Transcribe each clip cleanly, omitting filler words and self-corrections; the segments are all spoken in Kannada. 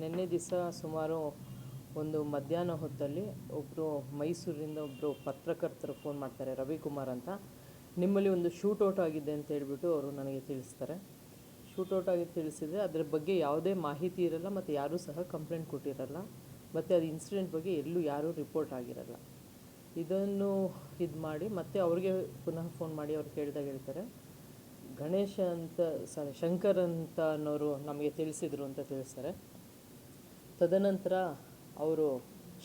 ನಿನ್ನೆ ದಿವಸ ಸುಮಾರು ಒಂದು ಮಧ್ಯಾಹ್ನ ಹೊತ್ತಲ್ಲಿ ಒಬ್ಬರು ಮೈಸೂರಿನಿಂದ ಒಬ್ಬರು ಪತ್ರಕರ್ತರು ಫೋನ್ ಮಾಡ್ತಾರೆ, ರವಿಕುಮಾರ್ ಅಂತ. ನಿಮ್ಮಲ್ಲಿ ಒಂದು ಶೂಟೌಟ್ ಆಗಿದೆ ಅಂತ ಹೇಳ್ಬಿಟ್ಟು ಅವರು ನನಗೆ ತಿಳಿಸ್ತಾರೆ. ಶೂಟೌಟ್ ಆಗಿ ತಿಳಿಸಿದರೆ ಅದರ ಬಗ್ಗೆ ಯಾವುದೇ ಮಾಹಿತಿ ಇರಲ್ಲ ಮತ್ತು ಯಾರೂ ಸಹ ಕಂಪ್ಲೇಂಟ್ ಕೊಟ್ಟಿರಲ್ಲ ಮತ್ತು ಅದು ಇನ್ಸಿಡೆಂಟ್ ಬಗ್ಗೆ ಎಲ್ಲೂ ಯಾರೂ ರಿಪೋರ್ಟ್ ಆಗಿರಲ್ಲ. ಇದನ್ನು ಮಾಡಿ ಮತ್ತೆ ಅವ್ರಿಗೆ ಪುನಃ ಫೋನ್ ಮಾಡಿ ಅವ್ರು ಕೇಳಿದಾಗ ಹೇಳ್ತಾರೆ, ಗಣೇಶ ಅಂತ ಶಂಕರ್ ಅಂತ ಅನ್ನೋರು ನಮಗೆ ತಿಳಿಸಿದರು ಅಂತ ತಿಳಿಸ್ತಾರೆ. ತದನಂತರ ಅವರು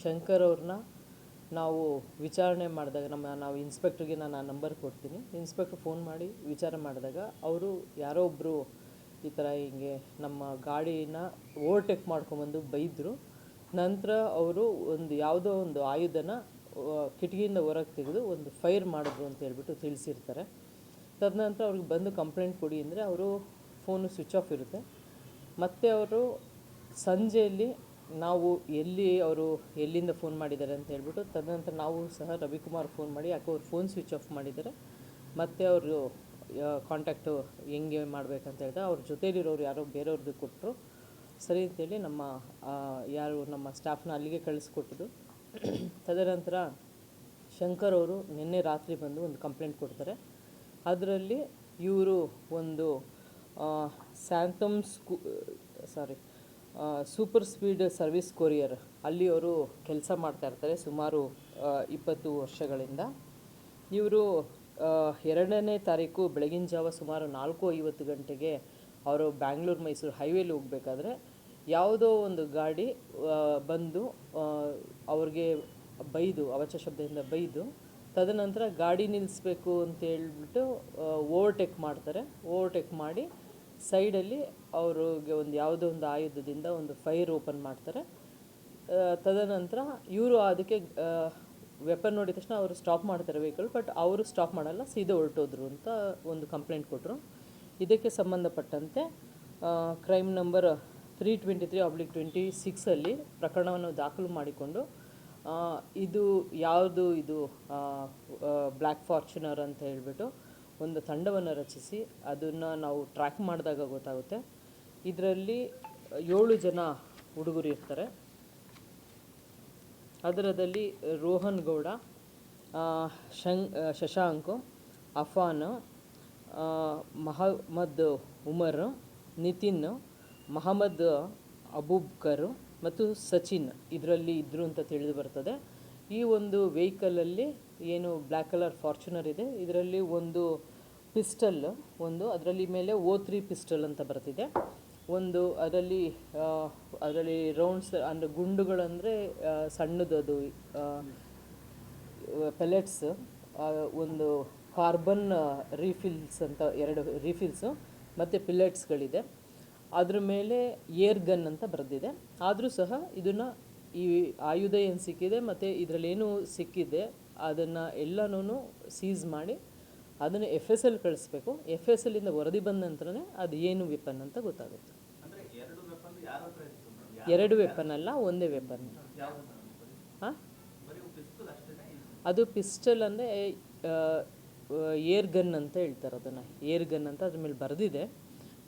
ಶಂಕರ್ ಅವ್ರನ್ನ ನಾವು ವಿಚಾರಣೆ ಮಾಡಿದಾಗ ನಾವು ಇನ್ಸ್ಪೆಕ್ಟ್ರಿಗೆ ನಾನು ಆ ನಂಬರ್ ಕೊಡ್ತೀನಿ. ಇನ್ಸ್ಪೆಕ್ಟ್ರ್ ಫೋನ್ ಮಾಡಿ ವಿಚಾರ ಮಾಡಿದಾಗ ಅವರು ಯಾರೋ ಒಬ್ಬರು ಈ ಥರ ಹಿಂಗೆ ನಮ್ಮ ಗಾಡಿನ ಓವರ್ಟೇಕ್ ಮಾಡ್ಕೊಂಬಂದು ಬೈದರು. ನಂತರ ಅವರು ಯಾವುದೋ ಒಂದು ಆಯುಧನ ಕಿಟಕಿಯಿಂದ ಹೊರಗೆ ತೆಗೆದು ಒಂದು ಫೈರ್ ಮಾಡಿದ್ರು ಅಂತ ಹೇಳ್ಬಿಟ್ಟು ತಿಳಿಸಿರ್ತಾರೆ. ತದನಂತರ ಅವ್ರಿಗೆ ಬಂದು ಕಂಪ್ಲೇಂಟ್ ಕೊಡಿ ಅಂದರೆ ಅವರು ಫೋನು ಸ್ವಿಚ್ ಆಫ್ ಇರುತ್ತೆ. ಮತ್ತು ಅವರು ಸಂಜೆಯಲ್ಲಿ ನಾವು ಅವರು ಎಲ್ಲಿಂದ ಫೋನ್ ಮಾಡಿದ್ದಾರೆ ಅಂತ ಹೇಳ್ಬಿಟ್ಟು ತದನಂತರ ನಾವು ಸಹ ರವಿಕುಮಾರ್ ಫೋನ್ ಮಾಡಿ ಯಾಕೆ ಅವ್ರು ಫೋನ್ ಸ್ವಿಚ್ ಆಫ್ ಮಾಡಿದ್ದಾರೆ ಮತ್ತು ಅವರು ಕಾಂಟ್ಯಾಕ್ಟು ಹೆಂಗೆ ಮಾಡಬೇಕಂತ ಹೇಳಿದ್ರೆ ಅವ್ರ ಜೊತೆಲಿರೋರು ಯಾರೋ ಬೇರೆಯವ್ರದ್ದು ಕೊಟ್ಟರು. ಸರಿ ಅಂತೇಳಿ ನಮ್ಮ ಸ್ಟಾಫ್ನ ಅಲ್ಲಿಗೆ ಕಳಿಸ್ಕೊಟ್ಟಿದ್ದು. ತದನಂತರ ಶಂಕರ್ ಅವರು ನಿನ್ನೆ ರಾತ್ರಿ ಬಂದು ಒಂದು ಕಂಪ್ಲೇಂಟ್ ಕೊಡ್ತಾರೆ. ಅದರಲ್ಲಿ ಇವರು ಒಂದು ಸ್ಯಾಂಥಮ್ ಸೂಪರ್ ಸ್ಪೀಡ್ ಸರ್ವಿಸ್ ಕೊರಿಯರ್ ಅಲ್ಲಿ ಅವರು ಕೆಲಸ ಮಾಡ್ತಾಯಿರ್ತಾರೆ ಸುಮಾರು 20 ವರ್ಷಗಳಿಂದ. ಇವರು 2ನೇ ತಾರೀಕು ಬೆಳಗಿನ ಜಾವ ಸುಮಾರು 4:50 ಗಂಟೆಗೆ ಅವರು ಬ್ಯಾಂಗ್ಳೂರು ಮೈಸೂರು ಹೈವೇಲಿ ಹೋಗಬೇಕಾದ್ರೆ ಯಾವುದೋ ಒಂದು ಗಾಡಿ ಬಂದು ಅವ್ರಿಗೆ ಬೈದು ಅವಾಚ್ಯ ಶಬ್ದದಿಂದ ಬೈದು ತದನಂತರ ಗಾಡಿ ನಿಲ್ಲಿಸ್ಬೇಕು ಅಂತ ಹೇಳ್ಬಿಟ್ಟು ಓವರ್ಟೇಕ್ ಮಾಡ್ತಾರೆ. ಓವರ್ಟೇಕ್ ಮಾಡಿ ಸೈಡಲ್ಲಿ ಅವ್ರಿಗೆ ಯಾವುದೋ ಒಂದು ಆಯುಧದಿಂದ ಒಂದು ಫೈರ್ ಓಪನ್ ಮಾಡ್ತಾರೆ. ತದನಂತರ ಇವರು ಅದಕ್ಕೆ ವೆಪನ್ ನೋಡಿದ ತಕ್ಷಣ ಅವರು ಸ್ಟಾಪ್ ಮಾಡ್ತಾರೆ ವೆಹಿಕಲ್, ಬಟ್ ಅವರು ಸ್ಟಾಪ್ ಮಾಡಲ್ಲ, ಸೀದಾ ಹೊರಟೋದ್ರು ಅಂತ ಒಂದು ಕಂಪ್ಲೇಂಟ್ ಕೊಟ್ಟರು. ಇದಕ್ಕೆ ಸಂಬಂಧಪಟ್ಟಂತೆ ಕ್ರೈಮ್ ನಂಬರ್ 323/26 ಪ್ರಕರಣವನ್ನು ದಾಖಲು ಮಾಡಿಕೊಂಡು ಇದು ಬ್ಲ್ಯಾಕ್ ಫಾರ್ಚುನರ್ ಅಂತ ಹೇಳ್ಬಿಟ್ಟು ಒಂದು ತಂಡವನ್ನು ರಚಿಸಿ ಅದನ್ನು ನಾವು ಟ್ರ್ಯಾಕ್ ಮಾಡಿದಾಗ ಗೊತ್ತಾಗುತ್ತೆ. ಇದರಲ್ಲಿ 7 ಜನ ಹುಡುಗರು ಇರ್ತಾರೆ. ಅದರಲ್ಲಿ ರೋಹನ್ ಗೌಡ, ಶಶಾಂಕ್, ಅಫಾನ್, ಮಹಮ್ಮದ್ ಉಮರ್, ನಿತಿನ್, ಮಹಮ್ಮದ್ ಅಬೂಬ್ಕರ್ ಮತ್ತು ಸಚಿನ್ ಇದರಲ್ಲಿ ಇದ್ದರು ಅಂತ ತಿಳಿದು ಬರ್ತದೆ. ಈ ಒಂದು ವೆಹಿಕಲಲ್ಲಿ ಏನು ಬ್ಲ್ಯಾಕ್ ಕಲರ್ ಫಾರ್ಚುನರ್ ಇದೆ, ಇದರಲ್ಲಿ ಒಂದು ಪಿಸ್ಟಲ್, ಅದರಲ್ಲಿ ಮೇಲೆ O3 ಪಿಸ್ಟಲ್ ಅಂತ ಬರ್ತಿದೆ. ಅದರಲ್ಲಿ ರೌಂಡ್ಸ್ ಅಂದರೆ ಗುಂಡುಗಳಂದರೆ ಸಣ್ಣದದು ಪೆಲೆಟ್ಸ್, ಒಂದು ಕಾರ್ಬನ್ ರೀಫಿಲ್ಸ್ ಅಂತ 2 ರೀಫಿಲ್ಸು ಮತ್ತು ಪಿಲೆಟ್ಸ್ಗಳಿದೆ. ಅದ್ರ ಮೇಲೆ ಏರ್ ಗನ್ ಅಂತ ಬರೆದಿದೆ. ಆದರೂ ಸಹ ಇದನ್ನು ಈ ಆಯುಧ ಏನು ಸಿಕ್ಕಿದೆ ಮತ್ತು ಇದರಲ್ಲೇನು ಸಿಕ್ಕಿದೆ ಅದನ್ನು ಎಲ್ಲನೂ ಸೀಸ್ ಮಾಡಿ ಅದನ್ನು FSL ಕಳಿಸ್ಬೇಕು. FSLಂದ ವರದಿ ಬಂದ ನಂತರನೇ ಅದು ಏನು ವೆಪನ್ ಅಂತ ಗೊತ್ತಾಗುತ್ತೆ. 2 ವೆಪನ್ ಅಲ್ಲ, ಒಂದೇ ವೆಪನ್. ಅದು ಪಿಸ್ಟಲ್ ಅಂದರೆ ಏರ್ ಗನ್ ಅಂತ ಹೇಳ್ತಾರೆ. ಅದನ್ನು ಏರ್ ಗನ್ ಅಂತ ಅದ್ರ ಮೇಲೆ ಬರೆದಿದೆ,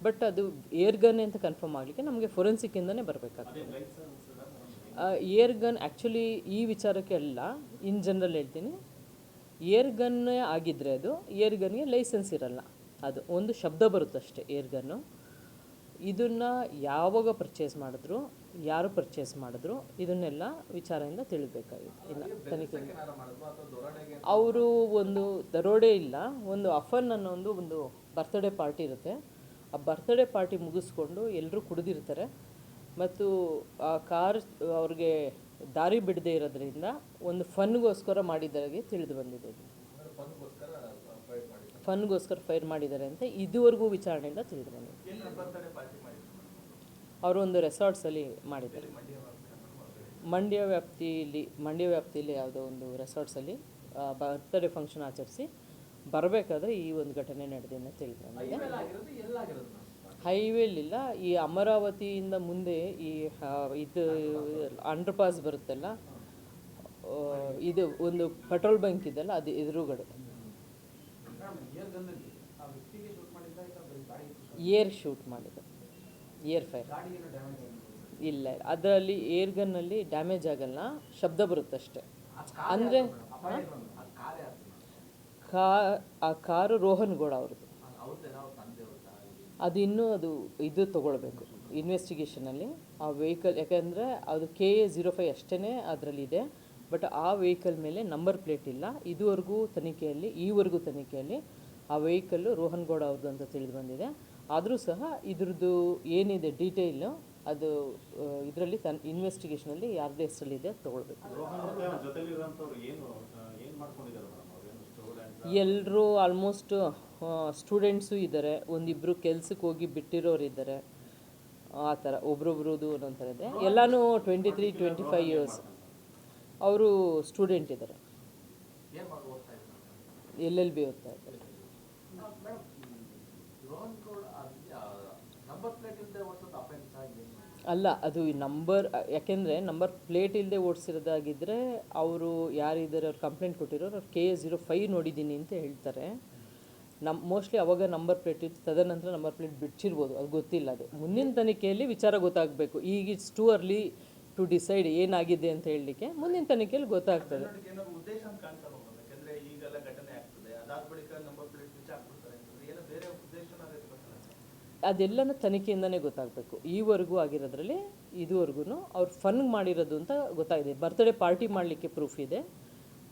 ಬಟ್ ಅದು ಏರ್ ಗನ್ ಅಂತ ಕನ್ಫರ್ಮ್ ಆಗಲಿಕ್ಕೆ ನಮಗೆ ಫೊರೆನ್ಸಿಕ್ಕಿಂದನೇ ಬರಬೇಕಾಗ್ತದೆ. ಏರ್ ಗನ್ ಆ್ಯಕ್ಚುಲಿ ಈ ವಿಚಾರಕ್ಕೆ ಅಲ್ಲ, ಇನ್ ಜನರಲ್ ಹೇಳ್ತೀನಿ. ಏರ್ ಗನ್ನೇ ಆಗಿದ್ದರೆ ಅದು ಏರ್ ಗನ್ಗೆ ಲೈಸೆನ್ಸ್ ಇರಲ್ಲ, ಅದು ಒಂದು ಶಬ್ದ ಬರುತ್ತಷ್ಟೇ ಏರ್ ಗನ್ನು. ಇದನ್ನು ಯಾವಾಗ ಪರ್ಚೇಸ್ ಮಾಡಿದ್ರು, ಯಾರು ಪರ್ಚೇಸ್ ಮಾಡಿದ್ರು, ಇದನ್ನೆಲ್ಲ ವಿಚಾರದಿಂದ ತಿಳಿಬೇಕಾಗಿದೆ. ಇಲ್ಲ ತನಿಖೆ ಅವರು ಒಂದು ದರೋಡೆ ಇಲ್ಲ, ಒಂದು ಅಫನ್ ಅನ್ನೋ ಒಂದು ಬರ್ತ್ಡೇ ಪಾರ್ಟಿ ಇರುತ್ತೆ. ಆ ಬರ್ತ್ಡೇ ಪಾರ್ಟಿ ಮುಗಿಸ್ಕೊಂಡು ಎಲ್ಲರೂ ಕುಡಿದಿರ್ತಾರೆ ಮತ್ತು ಆ ಕಾರ್ ಅವ್ರಿಗೆ ದಾರಿ ಬಿಡದೇ ಇರೋದ್ರಿಂದ ಒಂದು ಫನ್ಗೋಸ್ಕರ ಮಾಡಿದ್ದಾಗೆ ತಿಳಿದು ಬಂದಿದೆ. ಫನ್ಗೋಸ್ಕರ ಫೈರ್ ಮಾಡಿದ್ದಾರೆ ಅಂತ ಇದುವರೆಗೂ ವಿಚಾರಣೆಯಿಂದ ತಿಳಿದು ಬಂದಿದೆ. ಅವರು ಒಂದು ರೆಸಾರ್ಟ್ಸಲ್ಲಿ ಮಾಡಿದ್ದಾರೆ. ಮಂಡ್ಯ ವ್ಯಾಪ್ತಿಯಲ್ಲಿ ಯಾವುದೋ ಒಂದು ರೆಸಾರ್ಟ್ಸಲ್ಲಿ ಬರ್ತ್ಡೇ ಫಂಕ್ಷನ್ ಆಚರಿಸಿ ಬರಬೇಕಾದ್ರೆ ಈ ಒಂದು ಘಟನೆ ನಡೆದಿದೆ ಅಂತ ತಿಳಿದು ಬಂದಿದೆ. ಹೈವೇಲಿಲ್ಲ, ಈ ಅಮರಾವತಿಯಿಂದ ಮುಂದೆ ಇದು ಅಂಡರ್ ಪಾಸ್ ಬರುತ್ತಲ್ಲ, ಇದು ಒಂದು ಪೆಟ್ರೋಲ್ ಬಂಕ್ ಇದೆಲ್ಲ, ಅದು ಎದುರುಗಡೆ ಏರ್ ಶೂಟ್ ಮಾಡಿದ, ಏರ್ ಫೈರ್. ಇಲ್ಲ ಅದರಲ್ಲಿ ಏರ್ಗನ್ನಲ್ಲಿ ಡ್ಯಾಮೇಜ್ ಆಗಲ್ಲ, ಶಬ್ದ ಬರುತ್ತಷ್ಟೆ. ಅಂದರೆ ಆ ಕಾರು ರೋಹನ್ ಗೌಡ ಅವ್ರದ್ದು. ಅದು ಇನ್ನೂ ಇದು ತೊಗೊಳ್ಬೇಕು ಇನ್ವೆಸ್ಟಿಗೇಷನಲ್ಲಿ ಆ ವೆಹಿಕಲ್, ಯಾಕೆಂದರೆ ಅದು KA05 ಅಷ್ಟೇ ಅದರಲ್ಲಿದೆ. ಬಟ್ ಆ ವೆಹಿಕಲ್ ಮೇಲೆ ನಂಬರ್ ಪ್ಲೇಟ್ ಇಲ್ಲ. ಈವರೆಗೂ ತನಿಖೆಯಲ್ಲಿ ಆ ವೆಹಿಕಲ್ಲು ರೋಹನ್ ಗೌಡ ಅವ್ರದ್ದು ಅಂತ ತಿಳಿದು ಬಂದಿದೆ. ಆದರೂ ಸಹ ಇದ್ರದ್ದು ಏನಿದೆ ಡೀಟೇಲು ಅದು ಇದರಲ್ಲಿ ಇನ್ವೆಸ್ಟಿಗೇಷನಲ್ಲಿ ಯಾರದೇ ಹೆಸರಲ್ಲಿದೆ ತೊಗೊಳ್ಬೇಕು. ಎಲ್ಲರೂ ಆಲ್ಮೋಸ್ಟ್ ಸ್ಟೂಡೆಂಟ್ಸು ಇದ್ದಾರೆ, ಒಂದಿಬ್ಬರು ಕೆಲ್ಸಕ್ಕೆ ಹೋಗಿ ಬಿಟ್ಟಿರೋರು ಇದ್ದಾರೆ, ಆ ಥರ ಒಬ್ರೊಬ್ರದ್ದು ಒಂದೊಂದು ಥರ ಇದೆ. ಎಲ್ಲನೂ 23-25 ಇಯರ್ಸ್. ಅವರು ಸ್ಟೂಡೆಂಟ್ ಇದ್ದಾರೆ, LLB ಓದ್ತಾ ಇದ್ದಾರೆ. ಅಲ್ಲ, ಅದು ನಂಬರ್, ಯಾಕೆಂದರೆ ನಂಬರ್ ಪ್ಲೇಟ್ ಇಲ್ಲದೆ ಓಡಿಸಿರೋದಾಗಿದ್ದರೆ ಅವರು ಯಾರಿದ್ದಾರೆ ಅವ್ರು ಕಂಪ್ಲೇಂಟ್ ಕೊಟ್ಟಿರೋರು ಅವ್ರು KA05 ನೋಡಿದ್ದೀನಿ ಅಂತ ಹೇಳ್ತಾರೆ. ಮೋಸ್ಟ್ಲಿ ಅವಾಗ ನಂಬರ್ ಪ್ಲೇಟ್ ಇತ್ತು, ತದನಂತರ ನಂಬರ್ ಪ್ಲೇಟ್ ಬಿಡ್ಸಿರ್ಬೋದು, ಅದು ಗೊತ್ತಿಲ್ಲ. ಅದು ಮುಂದಿನ ತನಿಖೆಯಲ್ಲಿ ವಿಚಾರ ಗೊತ್ತಾಗಬೇಕು. ಈಗ it's too early to decide ಏನಾಗಿದೆ ಅಂತ ಹೇಳಲಿಕ್ಕೆ. ಮುಂದಿನ ತನಿಖೆಯಲ್ಲಿ ಗೊತ್ತಾಗ್ತದೆ. ಅದೆಲ್ಲನೂ ತನಿಖೆಯಿಂದನೇ ಗೊತ್ತಾಗಬೇಕು. ಈವರೆಗೂ ಆಗಿರೋದ್ರಲ್ಲಿ ಇದುವರೆಗೂ ಅವ್ರು ಫನ್ ಮಾಡಿರೋದು ಅಂತ ಗೊತ್ತಾಗಿದೆ. ಬರ್ತ್ಡೇ ಪಾರ್ಟಿ ಮಾಡಲಿಕ್ಕೆ ಪ್ರೂಫ್ ಇದೆ.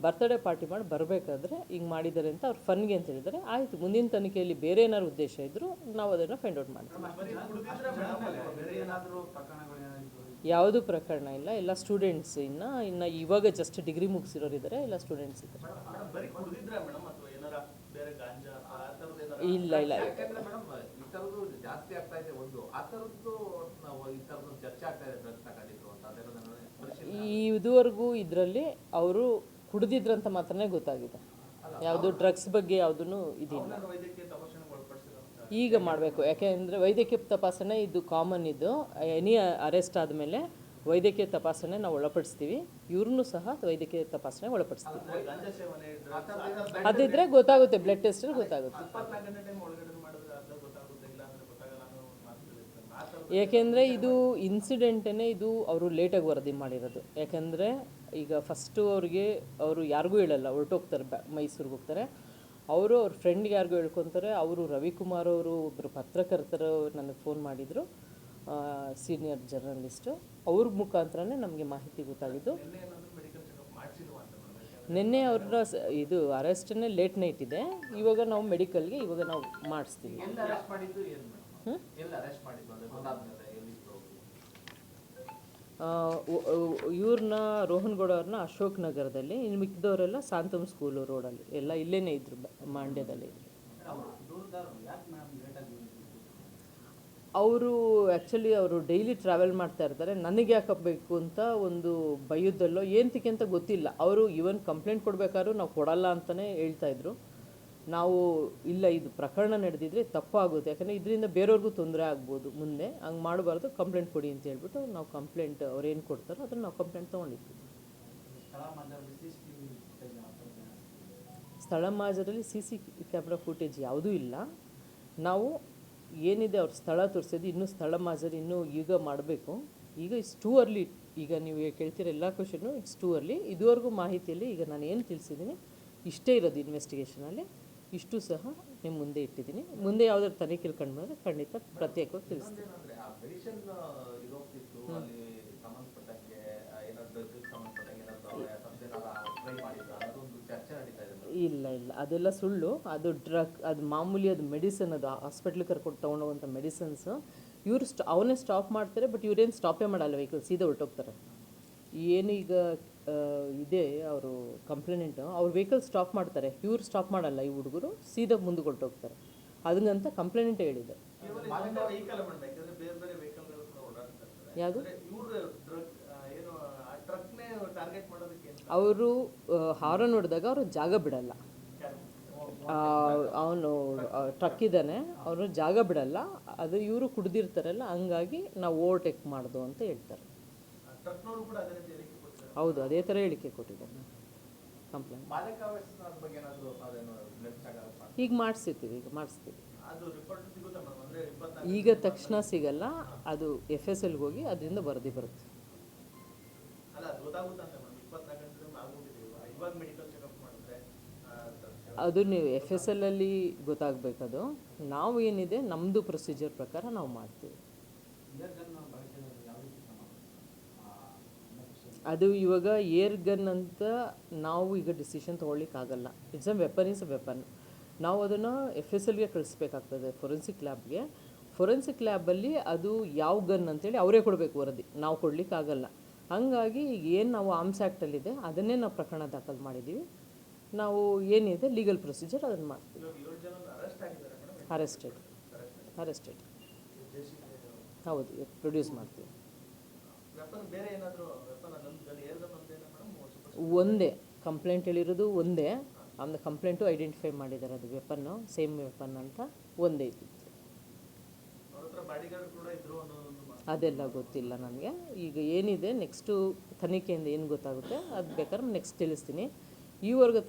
ಬರ್ತ್ಡೇ ಪಾರ್ಟಿ ಮಾಡಿ ಬರಬೇಕಾದ್ರೆ ಹಿಂಗೆ ಮಾಡಿದ್ದಾರೆ ಅಂತ ಅವ್ರು ಫನ್ಗೆ ಅಂತ ಹೇಳಿದ್ದಾರೆ. ಆಯಿತು, ಮುಂದಿನ ತನಿಖೆಯಲ್ಲಿ ಬೇರೆ ಏನಾದ್ರು ಉದ್ದೇಶ ಇದ್ದರೂ ನಾವು ಅದನ್ನು ಫೈಂಡ್ ಔಟ್ ಮಾಡ್ತೀವಿ. ಯಾವುದೂ ಪ್ರಕರಣ ಇಲ್ಲ, ಎಲ್ಲ ಸ್ಟೂಡೆಂಟ್ಸ್. ಇನ್ನು ಇವಾಗ ಜಸ್ಟ್ ಡಿಗ್ರಿ ಮುಗಿಸಿರೋರಿದ್ದಾರೆ, ಎಲ್ಲ ಸ್ಟೂಡೆಂಟ್ಸ್ ಇದ್ದಾರೆ. ಇಲ್ಲ ಇಲ್ಲ, ಇದುವರೆಗೂ ಇದರಲ್ಲಿ ಅವರು ಕುಡಿದಿದ್ರಂತ ಮಾತ್ರನೇ ಗೊತ್ತಾಗಿದೆ. ಯಾವುದು ಡ್ರಗ್ಸ್ ಬಗ್ಗೆ ಯಾವುದೂ ಇದಿಲ್ಲ. ಈಗ ಮಾಡಬೇಕು, ಯಾಕೆಂದರೆ ವೈದ್ಯಕೀಯ ತಪಾಸಣೆ ಇದು ಕಾಮನ್. ಇದು ಎನಿ ಅರೆಸ್ಟ್ ಆದಮೇಲೆ ವೈದ್ಯಕೀಯ ತಪಾಸಣೆ ನಾವು ಒಳಪಡಿಸ್ತೀವಿ. ಇವ್ರನ್ನೂ ಸಹ ವೈದ್ಯಕೀಯ ತಪಾಸಣೆ ಒಳಪಡಿಸ್ತೀವಿ. ಅದಿದ್ರೆ ಗೊತ್ತಾಗುತ್ತೆ, ಬ್ಲಡ್ ಟೆಸ್ಟಲ್ಲಿ ಗೊತ್ತಾಗುತ್ತೆ. ಏಕೆಂದರೆ ಇದು ಇನ್ಸಿಡೆಂಟೇ, ಇದು ಅವರು ಲೇಟಾಗಿ ವರದಿ ಮಾಡಿರೋದು. ಯಾಕೆಂದರೆ ಈಗ ಫಸ್ಟು ಅವರು ಯಾರಿಗೂ ಹೇಳಲ್ಲ, ಹೊರಟೋಗ್ತಾರೆ, ಮೈಸೂರಿಗೆ ಹೋಗ್ತಾರೆ. ಅವರು ಅವ್ರ ಫ್ರೆಂಡ್ಗೆ ಯಾರಿಗೂ ಹೇಳ್ಕೊತಾರೆ. ಅವರು ರವಿಕುಮಾರ್ ಅವರು ಒಬ್ಬರು ಪತ್ರಕರ್ತರು ನನಗೆ ಫೋನ್ ಮಾಡಿದರು, ಸೀನಿಯರ್ ಜರ್ನಲಿಸ್ಟು. ಅವ್ರ ಮುಖಾಂತರನೇ ನಮಗೆ ಮಾಹಿತಿ ಗೊತ್ತಾಗಿದ್ದು. ನಿನ್ನೆ ಅವ್ರನ್ನ ಇದು ಅರೆಸ್ಟನ್ನೇ ಲೇಟ್ ನೈಟ್ ಇದೆ. ಇವಾಗ ನಾವು ಮೆಡಿಕಲ್ಗೆ ಇವಾಗ ನಾವು ಮಾಡಿಸ್ತೀವಿ. ಇವ್ರನ್ನ ರೋಹನ್ ಗೌಡ ಅವ್ರನ್ನ ಅಶೋಕ್ ನಗರದಲ್ಲಿ, ಇನ್ನು ಮಿಕ್ಕಿದವರೆಲ್ಲ ಸಾಂತಮ್ ಸ್ಕೂಲು ರೋಡಲ್ಲಿ, ಎಲ್ಲ ಇಲ್ಲೇ ಇದ್ರು, ಮಂಡ್ಯದಲ್ಲಿ ಇದ್ರು. ಅವರು ಆ್ಯಕ್ಚುಲಿ ಅವರು ಡೈಲಿ ಟ್ರಾವೆಲ್ ಮಾಡ್ತಾ ಇರ್ತಾರೆ. ನನಗೆ ಯಾಕಬೇಕು ಅಂತ ಒಂದು ಭಯದಲ್ಲೋ ಏನಕ್ಕೆ ಅಂತ ಗೊತ್ತಿಲ್ಲ. ಅವರು ಈವನ್ ಕಂಪ್ಲೇಂಟ್ ಕೊಡಬೇಕಾದ್ರೂ ನಾವು ಕೊಡಲ್ಲ ಅಂತಲೇ ಹೇಳ್ತಾಯಿದ್ರು. ನಾವು ಇಲ್ಲ, ಇದು ಪ್ರಕರಣ ನಡೆದಿದ್ರೆ ತಪ್ಪಾಗುತ್ತೆ, ಯಾಕಂದರೆ ಇದರಿಂದ ಬೇರೆಯವ್ರಿಗೂ ತೊಂದರೆ ಆಗ್ಬೋದು, ಮುಂದೆ ಹಂಗೆ ಮಾಡಬಾರ್ದು, ಕಂಪ್ಲೇಂಟ್ ಕೊಡಿ ಅಂತ ಹೇಳ್ಬಿಟ್ಟು ನಾವು ಕಂಪ್ಲೇಂಟ್ ಅವ್ರು ಏನು ಕೊಡ್ತಾರೋ ಅದನ್ನು ನಾವು ಕಂಪ್ಲೇಂಟ್ ತೊಗೊಂಡಿದ್ವಿ. ಸ್ಥಳ ಮಾಜರಲ್ಲಿ CC ಕ್ಯಾಮ್ರಾ ಫುಟೇಜ್ ಯಾವುದೂ ಇಲ್ಲ. ನಾವು ಏನಿದೆ ಅವ್ರ ಸ್ಥಳ ತೋರಿಸಿದ್ದು, ಇನ್ನೂ ಸ್ಥಳ ಮಾಜರಿ ಇನ್ನೂ ಈಗ ಮಾಡಬೇಕು. ಈಗ ಇಟ್ಸ್ ಟೂ ಅರ್ಲಿ. ಈಗ ನೀವು ಕೇಳ್ತೀರ ಎಲ್ಲ ಕ್ವಶನ್ನು, ಇಟ್ಸ್ ಟೂ ಅರ್ಲಿ. ಇದುವರೆಗೂ ಮಾಹಿತಿಯಲ್ಲಿ ಈಗ ನಾನು ಏನು ತಿಳಿಸಿದ್ದೀನಿ ಇಷ್ಟೇ ಇರೋದು ಇನ್ವೆಸ್ಟಿಗೇಷನಲ್ಲಿ. ಇಷ್ಟು ಸಹ ನಿಮ್ಮ ಮುಂದೆ ಇಟ್ಟಿದ್ದೀನಿ. ಮುಂದೆ ಯಾವುದಾದ್ರು ತನಿಖೆಯಲ್ಲಿ ಕಂಡು ಬಂದರೆ ಖಂಡಿತ ಪ್ರತ್ಯೇಕವಾಗಿ ತಿಳಿಸ್ತೀನಿ. ಇಲ್ಲ ಇಲ್ಲ, ಅದೆಲ್ಲ ಸುಳ್ಳು. ಅದು ಅದು ಮಾಮೂಲಿ, ಅದು ಮೆಡಿಸನ್, ಅದು ಹಾಸ್ಪಿಟ್ಲಿಗೆ ಕರ್ಕೊಂಡು ತೊಗೊಂಡೋಗುವಂಥ ಮೆಡಿಸನ್ಸು. ಇವರು ಅವನೇ ಸ್ಟಾಪ್ ಮಾಡ್ತಾರೆ, ಬಟ್ ಇವ್ರೇನು ಸ್ಟಾಪೇ ಮಾಡಲ್ಲ, ವೆಹಿಕಲ್ ಸೀದಾ ಹೊರಟೋಗ್ತಾರೆ. ಏನು ಈಗ ಇದೆ ಅವರು ಕಂಪ್ಲೇಂಟು, ಅವ್ರ ವೆಹಿಕಲ್ ಸ್ಟಾಪ್ ಮಾಡ್ತಾರೆ, ಇವ್ರು ಸ್ಟಾಪ್ ಮಾಡಲ್ಲ. ಈ ಹುಡುಗರು ಸೀದಾ ಮುಂದಕ್ಕೆ ಹೊರಟೋಗ್ತಾರೆ. ಅದನ್ನಂತ ಕಂಪ್ಲೇಂಟೇ ಹೇಳಿದೆ. ಯಾವುದು ಅವರು ಹಾರನ್ ಹೊಡೆದಾಗ ಅವರು ಜಾಗ ಬಿಡಲ್ಲ. ಅವನು ಟ್ರಕ್ ಇದ್ದಾನೆ, ಅವರು ಜಾಗ ಬಿಡಲ್ಲ. ಅದು ಇವರು ಕುಡ್ದಿರ್ತಾರಲ್ಲ, ಹಂಗಾಗಿ ನಾವು ಓವರ್ಟೇಕ್ ಮಾಡ್ದು ಅಂತ ಹೇಳ್ತಾರೆ. ಹೌದು, ಅದೇ ಥರ ಹೇಳಿಕೆ ಕೊಟ್ಟಿದ್ದಾರೆ ಕಂಪ್ಲೇಂಟ್. ಈಗ ಮಾಡಿಸ್ತೀವಿ. ಈಗ ತಕ್ಷಣ ಸಿಗಲ್ಲ, ಅದು FSLಗೆ ಹೋಗಿ ಅದರಿಂದ ವರದಿ ಬರುತ್ತೆ. ಅದು ನೀವು FSLಲ್ಲಿ ಗೊತ್ತಾಗಬೇಕದು. ನಾವು ಏನಿದೆ ನಮ್ಮದು ಪ್ರೊಸೀಜರ್ ಪ್ರಕಾರ ನಾವು ಮಾಡ್ತೀವಿ. ಅದು ಇವಾಗ ಏರ್ ಗನ್ ಅಂತ ನಾವು ಈಗ ಡಿಸಿಷನ್ ತೊಗೊಳ್ಳಿಕ್ಕಾಗಲ್ಲ. It's a weapon, is a weapon. ನಾವು ಅದನ್ನು FSLಗೆ ಕಳಿಸ್ಬೇಕಾಗ್ತದೆ, ಫೊರೆನ್ಸಿಕ್ ಲ್ಯಾಬ್ಗೆ. ಫೊರೆನ್ಸಿಕ್ ಲ್ಯಾಬಲ್ಲಿ ಅದು ಯಾವ ಗನ್ ಅಂತೇಳಿ ಅವರೇ ಕೊಡಬೇಕು ವರದಿ, ನಾವು ಕೊಡಲಿಕ್ಕಾಗಲ್ಲ. ಹಾಗಾಗಿ ಈಗ ಏನು ನಾವು ಆರ್ಮ್ಸ್ ಆ್ಯಕ್ಟಲ್ಲಿದೆ ಅದನ್ನೇ ನಾವು ಪ್ರಕರಣ ದಾಖಲು ಮಾಡಿದ್ದೀವಿ. ನಾವು ಏನಿದೆ ಲೀಗಲ್ ಪ್ರೊಸೀಜರ್ ಅದನ್ನು ಮಾಡ್ತೀವಿ. ಅರೆಸ್ಟೆಡ್ ಹೌದು, ಪ್ರೊಡ್ಯೂಸ್ ಮಾಡ್ತೀವಿ. ಒಂದೇ ಕಂಪ್ಲೇಂಟ್ ಹೇಳಿರೋದು ಒಂದೇ. ಆಮೇಲೆ ಕಂಪ್ಲೇಂಟು ಐಡೆಂಟಿಫೈ ಮಾಡಿದ್ದಾರೆ, ಅದು ವೆಪನ್ನು ಸೇಮ್ ವೆಪನ್ ಅಂತ ಒಂದೇ ಇತ್ತು. ಅದೆಲ್ಲ ಗೊತ್ತಿಲ್ಲ ನನಗೆ. ಈಗ ಏನಿದೆ ನೆಕ್ಸ್ಟು ತನಿಖೆಯಿಂದ ಏನು ಗೊತ್ತಾಗುತ್ತೆ ಅದು ಬೇಕಾದ್ರೆ ನೆಕ್ಸ್ಟ್ ತಿಳಿಸ್ತೀನಿ. ಈವರೆಗೂ